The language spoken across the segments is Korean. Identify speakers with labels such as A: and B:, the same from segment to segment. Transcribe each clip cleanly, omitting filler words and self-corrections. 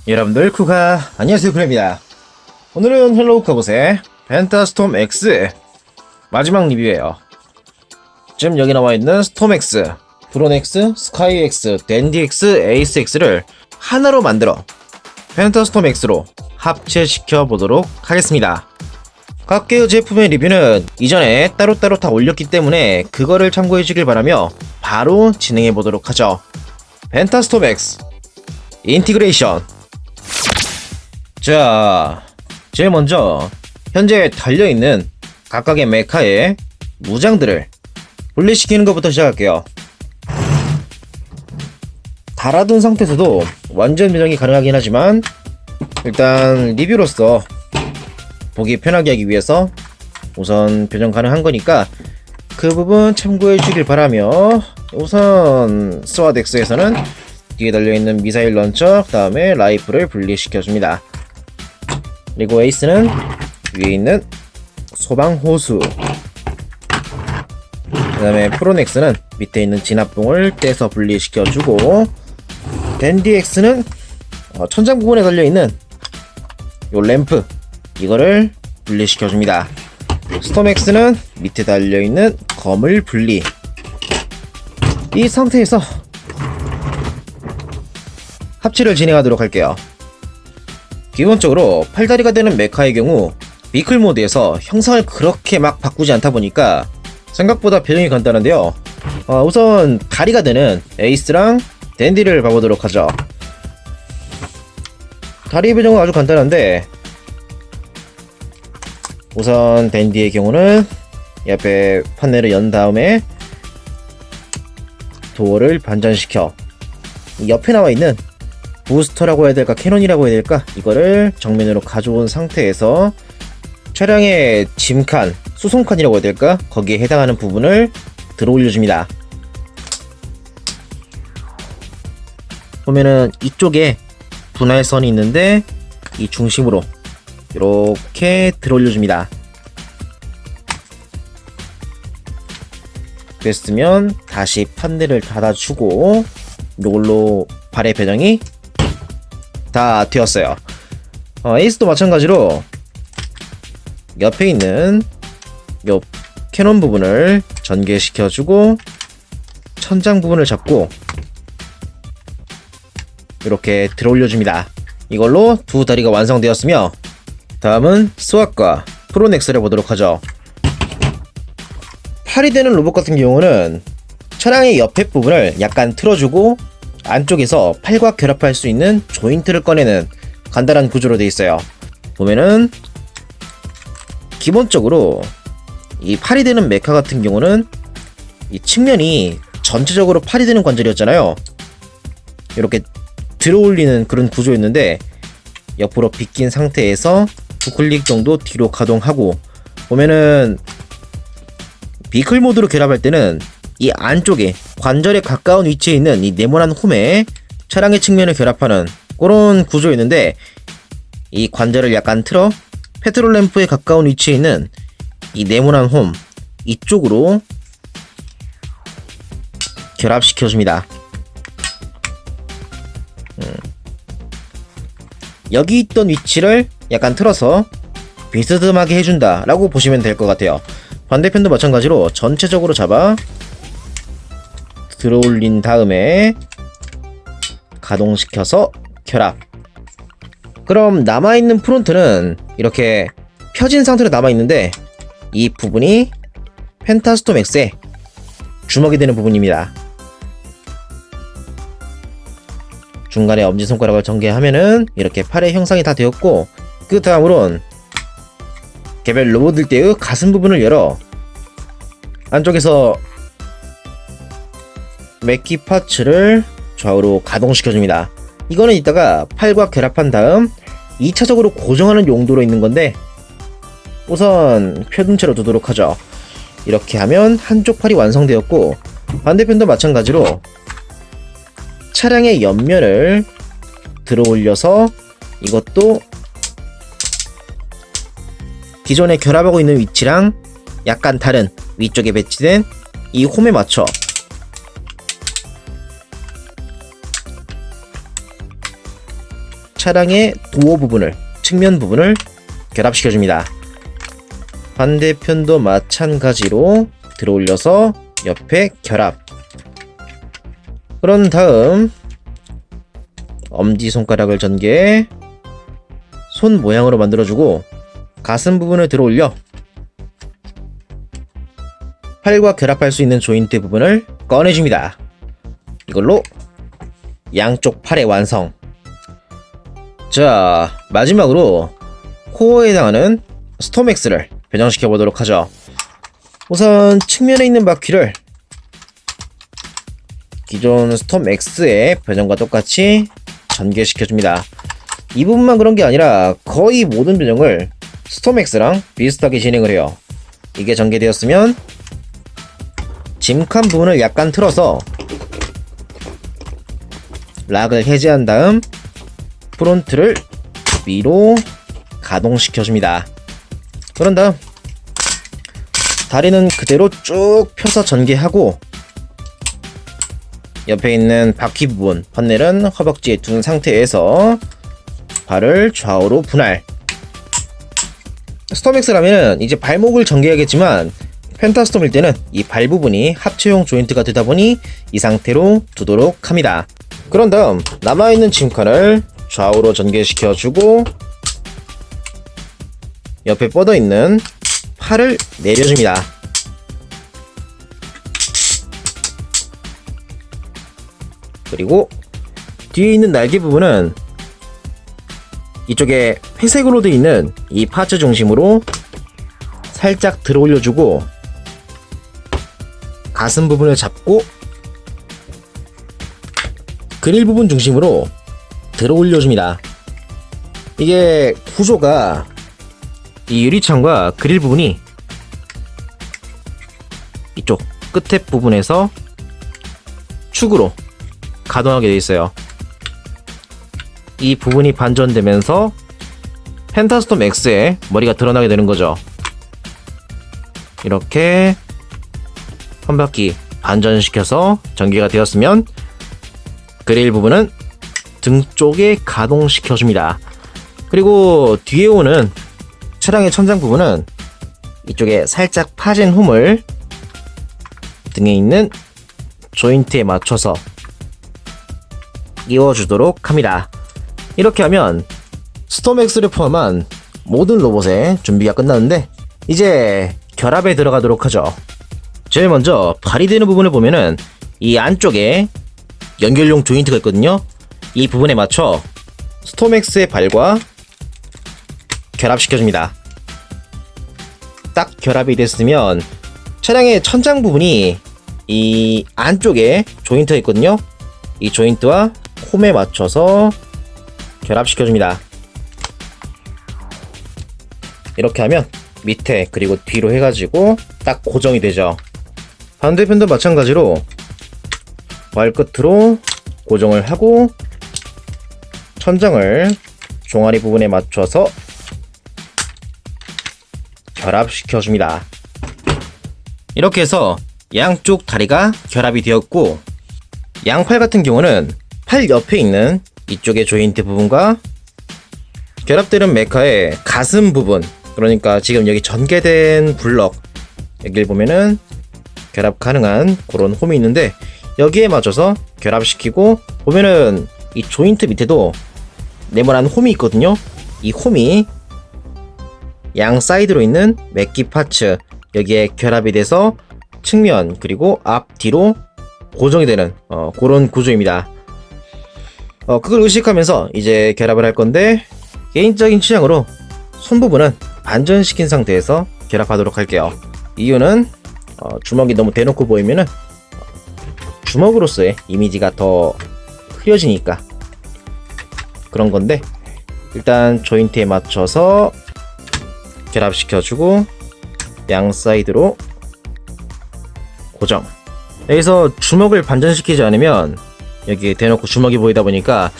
A: 여러분들 안녕하세요, 쿠레입니다. 오늘은 헬로우 카봇의 펜타스톰 X 마지막 리뷰예요. 지금 여기 나와있는 스톰 X, 브론 X, 스카이 X, 댄디 X, 에이스 X를 하나로 만들어 펜타스톰 X로 합체시켜 보도록 하겠습니다. 각개의 제품의 리뷰는 이전에 따로따로 다 올렸기 때문에 그거를 참고해 주길 바라며 바로 진행해 보도록 하죠. 펜타스톰 X 인티그레이션. 자, 제일 먼저 현재 달려있는 각각의 메카의 무장들을 분리시키는 것부터 시작할게요. 달아둔 상태에서도 완전 변형이 가능하긴 하지만 일단 리뷰로서 보기 편하게 하기 위해서 우선 변형 가능한 거니까 그 부분 참고해 주길 바라며, 우선 스와드 X에서는 뒤에 달려있는 미사일 런처, 그 다음에 라이플을 분리시켜줍니다. 그리고 에이스는 위에 있는 소방 호수, 그 다음에 프로넥스는 밑에 있는 진압봉을 떼서 분리시켜주고, 댄디 X는 천장 부분에 달려있는 요 램프, 이거를 분리시켜줍니다. 스톰 X는 밑에 달려있는 검을 분리. 이 상태에서 합체를 진행하도록 할게요. 기본적으로 팔다리가 되는 메카의 경우 비클 모드에서 형상을 그렇게 막 바꾸지 않다 보니까 생각보다 배정이 간단한데요. 우선 다리가 되는 에이스랑 댄디를 봐보도록 하죠. 다리 배정은 아주 간단한데, 우선 댄디의 경우는 옆에 판넬을 연 다음에 도어를 반전시켜 옆에 나와있는 부스터라고 해야 될까, 캐논이라고 해야 될까, 이거를 정면으로 가져온 상태에서 차량의 짐칸, 수송칸이라고 해야 될까, 거기에 해당하는 부분을 들어 올려줍니다. 보면은 이쪽에 분할선이 있는데 이 중심으로 이렇게 들어 올려줍니다. 그랬으면 다시 판넬을 닫아주고 이걸로 발의 배정이 다 되었어요. 에이스도 마찬가지로 옆에 있는 요 캐논 부분을 전개시켜주고 천장 부분을 잡고 이렇게 들어 올려줍니다. 이걸로 두 다리가 완성되었으며, 다음은 스왑과 프로넥스를 보도록 하죠. 팔이 되는 로봇 같은 경우는 차량의 옆에 부분을 약간 틀어주고 안쪽에서 팔과 결합할 수 있는 조인트를 꺼내는 간단한 구조로 되어 있어요. 보면은 기본적으로 이 팔이 되는 메카 같은 경우는 이 측면이 전체적으로 팔이 되는 관절이었잖아요. 이렇게 들어 올리는 그런 구조였는데 옆으로 비낀 상태에서 두 클릭 정도 뒤로 가동하고, 보면은 비클 모드로 결합할 때는 이 안쪽에 관절에 가까운 위치에 있는 이 네모난 홈에 차량의 측면을 결합하는 그런 구조였는데, 이 관절을 약간 틀어 페트롤 램프에 가까운 위치에 있는 이 네모난 홈 이쪽으로 결합시켜줍니다. 여기 있던 위치를 약간 틀어서 비스듬하게 해준다 라고 보시면 될 것 같아요. 반대편도 마찬가지로 전체적으로 잡아 들어 올린 다음에 가동시켜서 결합. 그럼 남아있는 프론트는 이렇게 펴진 상태로 남아있는데, 이 부분이 펜타스톰 X의 주먹이 되는 부분입니다. 중간에 엄지손가락을 전개하면은 이렇게 팔의 형상이 다 되었고, 그 다음으론 개별 로봇들 때의 가슴 부분을 열어 안쪽에서 메키 파츠를 좌우로 가동시켜줍니다. 이거는 이따가 팔과 결합한 다음 2차적으로 고정하는 용도로 있는 건데, 우선 펴둔 채로 두도록 하죠. 이렇게 하면 한쪽 팔이 완성되었고, 반대편도 마찬가지로 차량의 옆면을 들어 올려서 이것도 기존에 결합하고 있는 위치랑 약간 다른 위쪽에 배치된 이 홈에 맞춰 차량의 도어 부분을, 측면 부분을 결합시켜줍니다. 반대편도 마찬가지로 들어올려서 옆에 결합. 그런 다음 엄지손가락을 전개해 손 모양으로 만들어주고 가슴 부분을 들어올려 팔과 결합할 수 있는 조인트 부분을 꺼내줍니다. 이걸로 양쪽 팔의 완성. 자, 마지막으로 코어에 해당하는 스톰엑스를 변형시켜 보도록 하죠. 우선 측면에 있는 바퀴를 기존 스톰X의 변형과 똑같이 전개시켜줍니다. 이 부분만 그런 게 아니라 거의 모든 변형을 스톰X랑 비슷하게 진행을 해요. 이게 전개되었으면 짐칸 부분을 약간 틀어서 락을 해제한 다음 프론트를 위로 가동시켜줍니다. 그런 다음 다리는 그대로 쭉 펴서 전개하고 옆에 있는 바퀴 부분, 판넬은 허벅지에 둔 상태에서 발을 좌우로 분할. 스톰엑스라면 이제 발목을 전개하겠지만 펜타스톰일 때는 이 발 부분이 합체용 조인트가 되다 보니 이 상태로 두도록 합니다. 그런 다음 남아있는 짐칸을 좌우로 전개시켜주고 옆에 뻗어있는 팔을 내려줍니다. 그리고 뒤에 있는 날개 부분은 이쪽에 회색으로 되어 있는 이 파츠 중심으로 살짝 들어 올려주고 가슴 부분을 잡고 그릴 부분 중심으로 들어 올려줍니다. 이게 구조가 이 유리창과 그릴 부분이 이쪽 끝에 부분에서 축으로 가동하게 되어 있어요. 이 부분이 반전되면서 펜타스톰 X의 머리가 드러나게 되는 거죠. 이렇게 한 바퀴 반전시켜서 전개가 되었으면 그릴 부분은 등 쪽에 가동시켜줍니다. 그리고 뒤에 오는 차량의 천장 부분은 이쪽에 살짝 파진 홈을 등에 있는 조인트에 맞춰서 끼워주도록 합니다. 이렇게 하면 스톰엑스를 포함한 모든 로봇의 준비가 끝났는데 이제 결합에 들어가도록 하죠. 제일 먼저 발이 되는 부분을 보면은 이 안쪽에 연결용 조인트가 있거든요. 이 부분에 맞춰 스톰엑스의 발과 결합시켜줍니다. 딱 결합이 됐으면 차량의 천장 부분이 이 안쪽에 조인트가 있거든요. 이 조인트와 홈에 맞춰서 결합시켜줍니다. 이렇게 하면 밑에 그리고 뒤로 해가지고 딱 고정이 되죠. 반대편도 마찬가지로 발끝으로 고정을 하고 천장을 종아리 부분에 맞춰서 결합시켜줍니다. 이렇게 해서 양쪽 다리가 결합이 되었고 양팔 같은 경우는 팔 옆에 있는 이쪽의 조인트 부분과 결합되는 메카의 가슴 부분, 그러니까 지금 여기 전개된 블럭 여기를 보면은 결합 가능한 그런 홈이 있는데 여기에 맞춰서 결합시키고 보면은 이 조인트 밑에도 네모난 홈이 있거든요. 이 홈이 양 사이드로 있는 메키 파츠 여기에 결합이 돼서 측면 그리고 앞 뒤로 고정이 되는 그런 구조입니다. 그걸 의식하면서 이제 결합을 할 건데 개인적인 취향으로 손 부분은 반전시킨 상태에서 결합하도록 할게요. 이유는 주먹이 너무 대놓고 보이면은 주먹으로서의 이미지가 더 흐려지니까 그런 건데 일단 조인트에 맞춰서 결합시켜주고 양 사이드로 고정. 여기서 주먹을 반전시키지 않으면 여기 대놓고 주먹이 보이다 보니까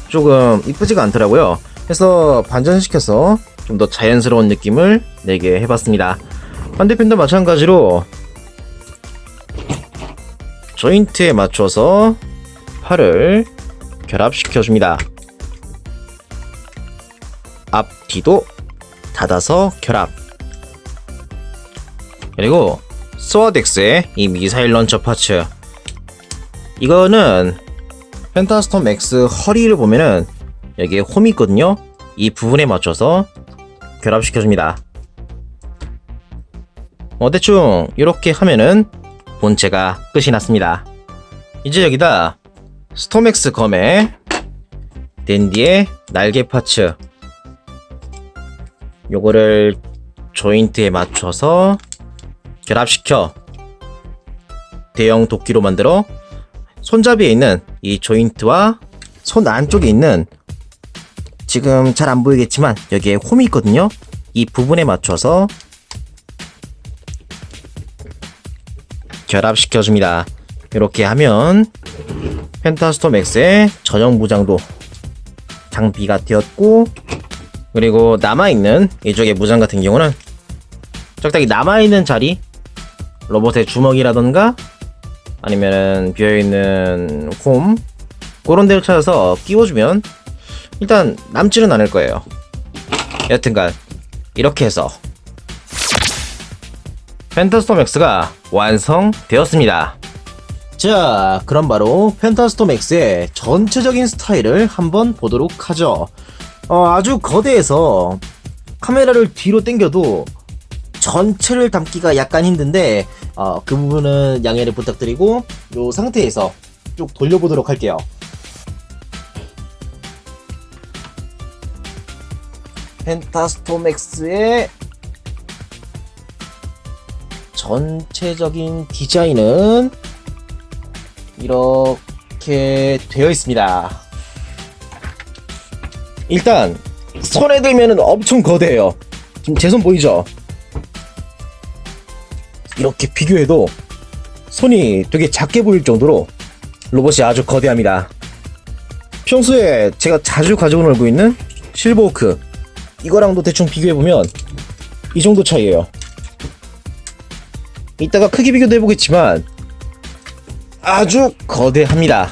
A: 조금 이쁘지가 않더라고요. 그래서 반전시켜서 좀 더 자연스러운 느낌을 내게 해봤습니다. 반대편도 마찬가지로 조인트에 맞춰서 팔을 결합시켜줍니다. 앞뒤도 닫아서 결합. 그리고 스와덱스의 이 미사일 런처 파츠, 이거는 펜타스톰 X 허리를 보면은 여기에 홈이 있거든요. 이 부분에 맞춰서 결합시켜줍니다. 대충 이렇게 하면은 본체가 끝이 났습니다. 이제 여기다 스톰엑스 검에 댄디의 날개 파츠, 요거를 조인트에 맞춰서 결합시켜 대형 도끼로 만들어 손잡이에 있는 이 조인트와 손 안쪽에 있는, 지금 잘 안 보이겠지만 여기에 홈이 있거든요. 이 부분에 맞춰서 결합시켜줍니다. 이렇게 하면 펜타스톰 X의 전용 무장도 장비가 되었고, 그리고 남아있는 이쪽의 무장 같은 경우는 적당히 남아있는 자리, 로봇의 주먹이라던가 아니면은 비어있는 홈, 그런 데를 찾아서 끼워주면 일단 남지는 않을 거예요. 여튼간 이렇게 해서 펜타스톰 X가 완성되었습니다. 자, 그럼 바로 펜타스톰 X의 전체적인 스타일을 한번 보도록 하죠. 아주 거대해서 카메라를 뒤로 당겨도 전체를 담기가 약간 힘든데 그 부분은 양해를 부탁드리고 이 상태에서 쭉 돌려보도록 할게요. 펜타스톰 X의 전체적인 디자인은 이렇게 되어 있습니다. 일단 손에 들면은 엄청 거대해요. 지금 제 손 보이죠? 이렇게 비교해도 손이 되게 작게 보일 정도로 로봇이 아주 거대합니다. 평소에 제가 자주 가지고 놀고 있는 실버호크, 이거랑도 대충 비교해보면 이 정도 차이에요. 이따가 크기 비교도 해보겠지만 아주 거대합니다.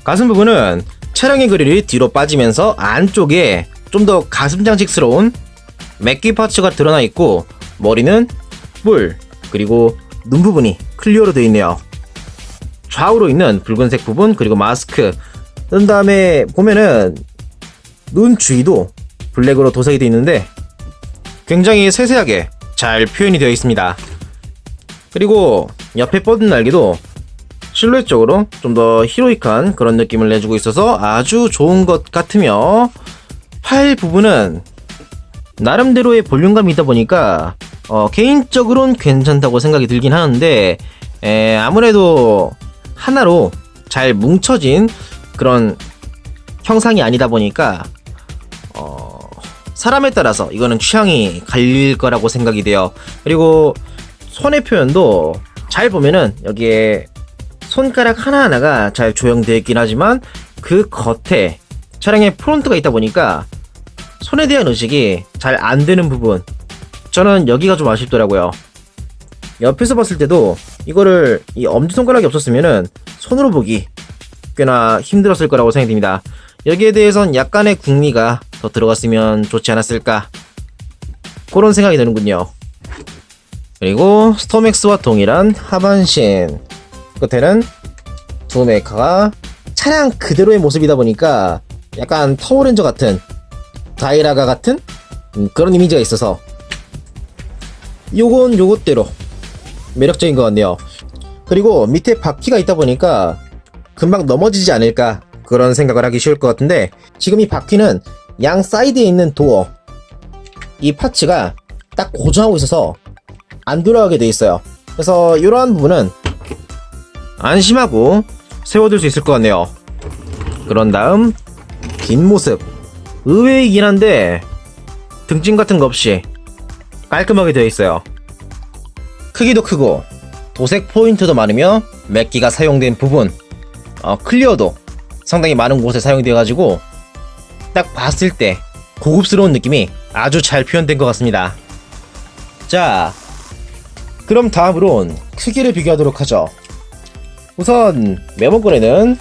A: 가슴 부분은 차량의 그릴이 뒤로 빠지면서 안쪽에 좀 더 가슴 장식스러운 맥기 파츠가 드러나 있고, 머리는 뿔, 그리고 눈 부분이 클리어로 되어 있네요. 좌우로 있는 붉은색 부분, 그리고 마스크, 그 다음에 보면은 눈 주위도 블랙으로 도색이 되어 있는데 굉장히 세세하게 잘 표현이 되어 있습니다. 그리고 옆에 뻗은 날개도 실루엣적으로 좀 더 히로이크한 그런 느낌을 내주고 있어서 아주 좋은 것 같으며, 팔 부분은 나름대로의 볼륨감이 있다 보니까 개인적으로는 괜찮다고 생각이 들긴 하는데, 아무래도 하나로 잘 뭉쳐진 그런 형상이 아니다 보니까 사람에 따라서 이거는 취향이 갈릴 거라고 생각이 돼요. 그리고 손의 표현도 잘 보면은 여기에 손가락 하나하나가 잘 조형되어 있긴 하지만 그 겉에 차량에 프론트가 있다 보니까 손에 대한 의식이 잘 안 되는 부분, 저는 여기가 좀 아쉽더라고요. 옆에서 봤을 때도 이거를 이 엄지손가락이 없었으면은 손으로 보기 꽤나 힘들었을 거라고 생각이 듭니다. 여기에 대해선 약간의 궁리가 더 들어갔으면 좋지 않았을까, 그런 생각이 드는군요. 그리고 스톰엑스와 동일한 하반신, 끝에는 두 메이커가 차량 그대로의 모습이다 보니까 약간 파워렌저 같은, 다이라가 같은 그런 이미지가 있어서 요건 요것대로 매력적인 것 같네요. 그리고 밑에 바퀴가 있다 보니까 금방 넘어지지 않을까, 그런 생각을 하기 쉬울 것 같은데, 지금 이 바퀴는 양 사이드에 있는 도어, 이 파츠가 딱 고정하고 있어서 안 돌아가게 돼 있어요. 그래서 이러한 부분은 안심하고 세워둘 수 있을 것 같네요. 그런 다음 뒷모습, 의외이긴 한데 등짐 같은 거 없이 깔끔하게 되어 있어요. 크기도 크고 도색 포인트도 많으며 맥기가 사용된 부분, 클리어도 상당히 많은 곳에 사용되어 가지고 딱 봤을 때 고급스러운 느낌이 아주 잘 표현된 것 같습니다. 자, 그럼 다음으론 크기를 비교하도록 하죠. 우선 메모권에는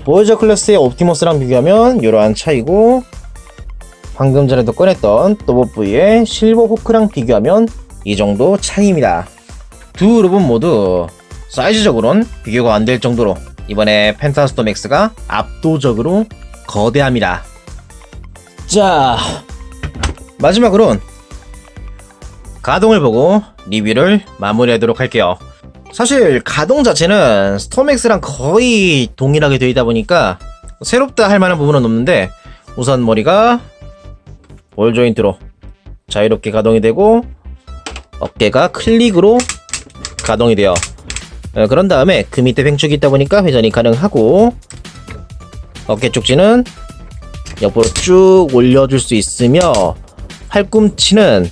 A: 보여저 클래스의 옵티머스랑 비교하면 이러한 차이고, 방금 전에도 꺼냈던 또봇V의 실버 호크랑 비교하면 이 정도 차이입니다. 두 로봇 모두 사이즈적으로는 비교가 안 될 정도로 이번에 펜타스톰 X가 압도적으로 거대합니다. 자, 마지막으론 가동을 보고 리뷰를 마무리하도록 할게요. 사실 가동 자체는 스톰X랑 거의 동일하게 되어 있다 보니까 새롭다 할 만한 부분은 없는데, 우선 머리가 볼 조인트로 자유롭게 가동이 되고 어깨가 클릭으로 가동이 돼요. 그런 다음에 그 밑에 횡축이 있다 보니까 회전이 가능하고, 어깨 쪽지는 옆으로 쭉 올려줄 수 있으며 팔꿈치는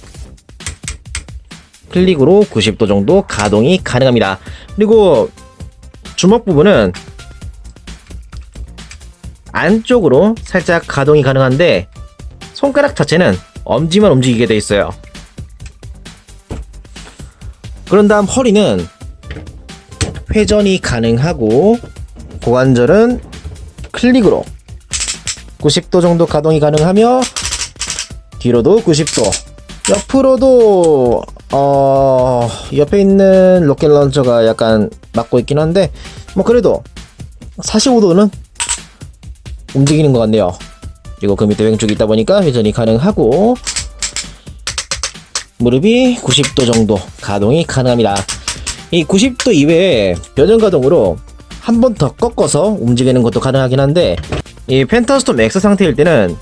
A: 클릭으로 90도 정도 가동이 가능합니다. 그리고 주먹 부분은 안쪽으로 살짝 가동이 가능한데 손가락 자체는 엄지만 움직이게 되어 있어요. 그런 다음 허리는 회전이 가능하고 고관절은 클릭으로 90도 정도 가동이 가능하며 뒤로도 90도, 옆으로도 옆에 있는 로켓 런처가 약간 막고 있긴 한데 뭐 그래도 45도는 움직이는 것 같네요. 그리고 그 밑에 왼쪽이 있다 보니까 회전이 가능하고 무릎이 90도 정도 가동이 가능합니다. 이 90도 이외에 변형 가동으로 한 번 더 꺾어서 움직이는 것도 가능하긴 한데, 이 펜타스톰 X 상태일 때는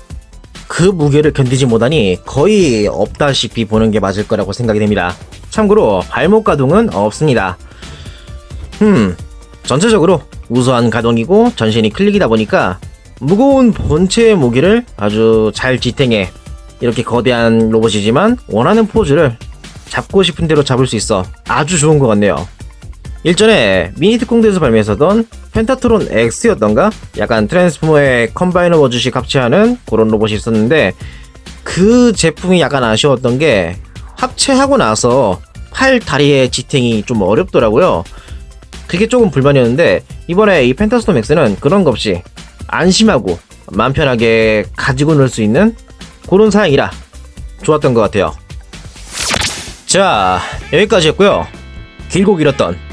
A: 그 무게를 견디지 못하니 거의 없다시피 보는 게 맞을 거라고 생각이 됩니다. 참고로 발목 가동은 없습니다. 전체적으로 우수한 가동이고 전신이 클릭이다 보니까 무거운 본체의 무게를 아주 잘 지탱해 이렇게 거대한 로봇이지만 원하는 포즈를 잡고 싶은 대로 잡을 수 있어 아주 좋은 것 같네요. 일전에 미니 특공대에서 발매했었던 펜타트론 X였던가? 약간 트랜스포머의 컴바이너 워즈식 합체하는 그런 로봇이 있었는데, 그 제품이 약간 아쉬웠던 게 합체하고 나서 팔 다리의 지탱이 좀 어렵더라고요. 그게 조금 불만이었는데, 이번에 이 펜타스톰 X는 그런 거 없이 안심하고 마음 편하게 가지고 놀 수 있는 그런 사양이라 좋았던 것 같아요. 자, 여기까지였고요. 길고 길었던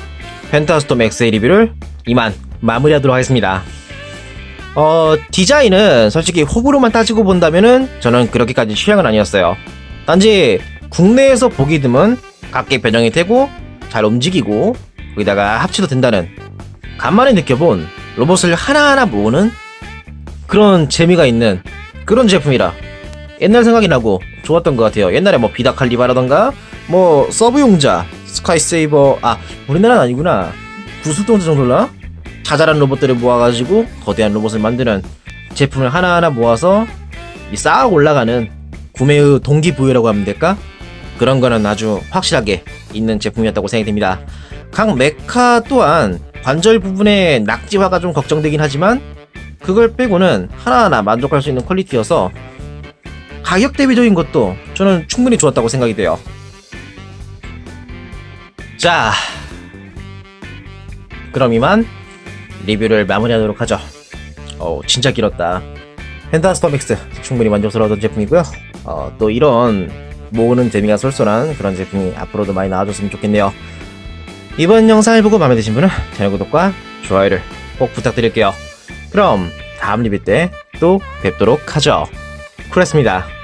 A: 펜타스톰 X의 리뷰를 이만 마무리하도록 하겠습니다. 디자인은 솔직히 호불호만 따지고 본다면은 저는 그렇게까지 취향은 아니었어요. 단지 국내에서 보기 드문 각기 변형이 되고 잘 움직이고 거기다가 합치도 된다는, 간만에 느껴본 로봇을 하나하나 모으는 그런 재미가 있는 그런 제품이라 옛날 생각이 나고 좋았던 것 같아요. 옛날에 뭐 비다칼리바라던가 뭐 서브용자, 스카이세이버, 우리나라는 아니구나, 구수동자 정도나 자잘한 로봇들을 모아가지고 거대한 로봇을 만드는 제품을 하나하나 모아서 쌓아 올라가는 구매의 동기부여라고 하면 될까? 그런 거는 아주 확실하게 있는 제품이었다고 생각이 됩니다. 각 메카 또한 관절 부분의 낙지화가 좀 걱정되긴 하지만 그걸 빼고는 하나하나 만족할 수 있는 퀄리티여서 가격 대비적인 것도 저는 충분히 좋았다고 생각이 돼요. 자, 그럼 이만 리뷰를 마무리하도록 하죠. 진짜 길었다. 펜타스톰 X 충분히 만족스러웠던 제품이고요. 또 이런 모으는 재미가 쏠쏠한 그런 제품이 앞으로도 많이 나와줬으면 좋겠네요. 이번 영상을 보고 마음에 드신 분은 채널 구독과 좋아요를 꼭 부탁드릴게요. 그럼 다음 리뷰 때 또 뵙도록 하죠. 쿨했습니다.